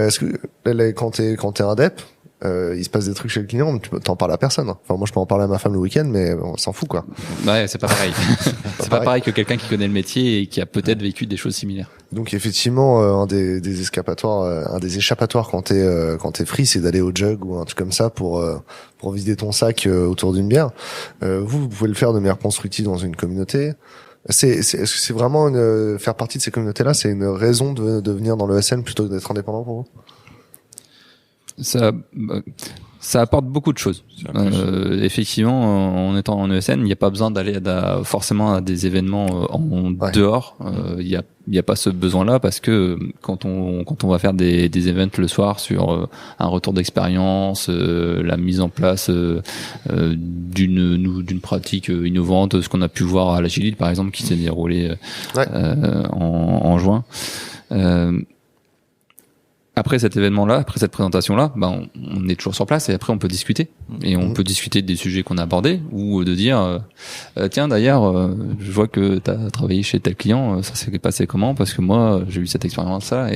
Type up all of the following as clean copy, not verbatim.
est-ce que quand t'es un dep, il se passe des trucs chez le client, tu t'en parles à personne. Enfin, moi, je peux en parler à ma femme le week-end, mais on s'en fout, quoi. Ouais, c'est pas pareil. C'est pas pareil que quelqu'un qui connaît le métier et qui a peut-être vécu des choses similaires. Donc, effectivement, un des échappatoires quand t'es free, c'est d'aller au jug ou un truc comme ça pour vider ton sac autour d'une bière. Vous pouvez le faire de manière constructive dans une communauté. Est-ce que c'est vraiment faire partie de ces communautés-là, c'est une raison de venir dans le SN plutôt que d'être indépendant pour vous? Ça apporte beaucoup de choses. Effectivement, en étant en ESN, il n'y a pas besoin d'aller forcément à des événements dehors. Il y a pas ce besoin-là parce que quand on va faire des events le soir sur un retour d'expérience, la mise en place d'une pratique innovante, ce qu'on a pu voir à l'Agilite par exemple qui s'est déroulé en juin. Après cet événement-là, après cette présentation-là, on est toujours sur place et après on peut discuter. Et on peut discuter des sujets qu'on a abordés ou de dire tiens d'ailleurs, je vois que tu as travaillé chez tel client, ça s'est passé comment? Parce que moi, j'ai eu cette expérience-là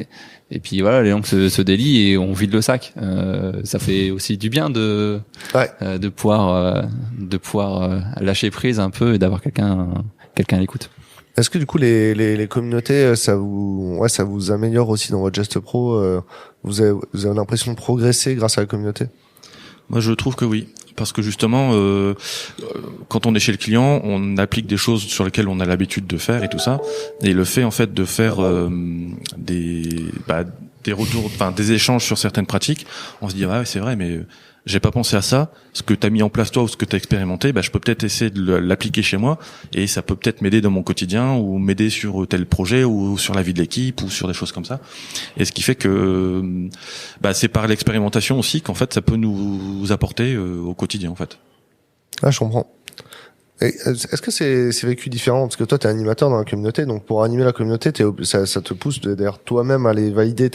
et puis voilà, les langues se délient et on vide le sac. Ça fait aussi du bien de pouvoir lâcher prise un peu et d'avoir quelqu'un à l'écoute. Est-ce que du coup les communautés ça vous améliore aussi dans votre geste pro, vous avez l'impression de progresser grâce à la communauté? Moi je trouve que oui, parce que justement quand on est chez le client, on applique des choses sur lesquelles on a l'habitude de faire et tout ça, et le fait en fait de faire des retours, enfin des échanges sur certaines pratiques, on se dit ouais c'est vrai mais j'ai pas pensé à ça, ce que t'as mis en place toi ou ce que t'as expérimenté, je peux peut-être essayer de l'appliquer chez moi et ça peut peut-être m'aider dans mon quotidien ou m'aider sur tel projet ou sur la vie de l'équipe ou sur des choses comme ça. Et ce qui fait que c'est par l'expérimentation aussi qu'en fait ça peut nous apporter au quotidien en fait. Ah, je comprends. Et est-ce que c'est vécu différent parce que toi t'es animateur dans la communauté, donc pour animer la communauté ça te pousse d'ailleurs toi-même à aller valider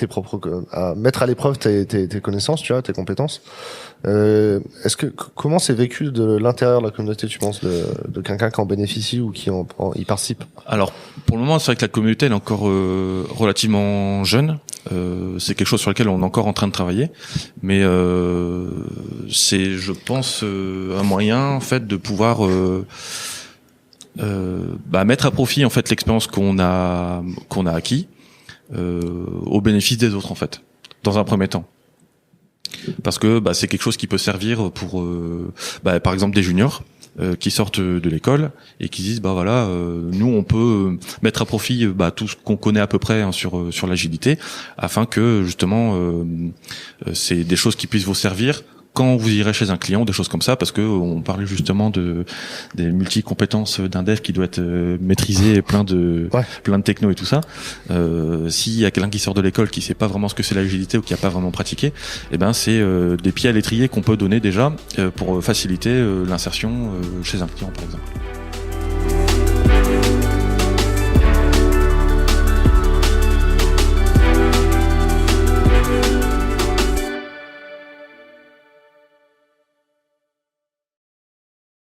à mettre à l'épreuve tes connaissances, tu vois, tes compétences. Comment c'est vécu de l'intérieur de la communauté, tu penses, de quelqu'un qui en bénéficie ou qui y participe? Alors pour le moment c'est vrai que la communauté elle est encore relativement jeune. C'est quelque chose sur lequel on est encore en train de travailler, mais c'est, je pense, un moyen en fait de pouvoir mettre à profit en fait l'expérience qu'on a acquis au bénéfice des autres en fait, dans un premier temps. Parce que c'est quelque chose qui peut servir pour par exemple des juniors qui sortent de l'école et qui disent nous on peut mettre à profit tout ce qu'on connaît à peu près sur l'agilité afin que justement c'est des choses qui puissent vous servir quand vous irez chez un client, des choses comme ça, parce que on parlait justement des multi-compétences d'un dev qui doit être maîtrisé plein de techno et tout ça. S'il y a quelqu'un qui sort de l'école qui sait pas vraiment ce que c'est l'agilité ou qui a pas vraiment pratiqué, c'est des pieds à l'étrier qu'on peut donner déjà pour faciliter l'insertion chez un client par exemple.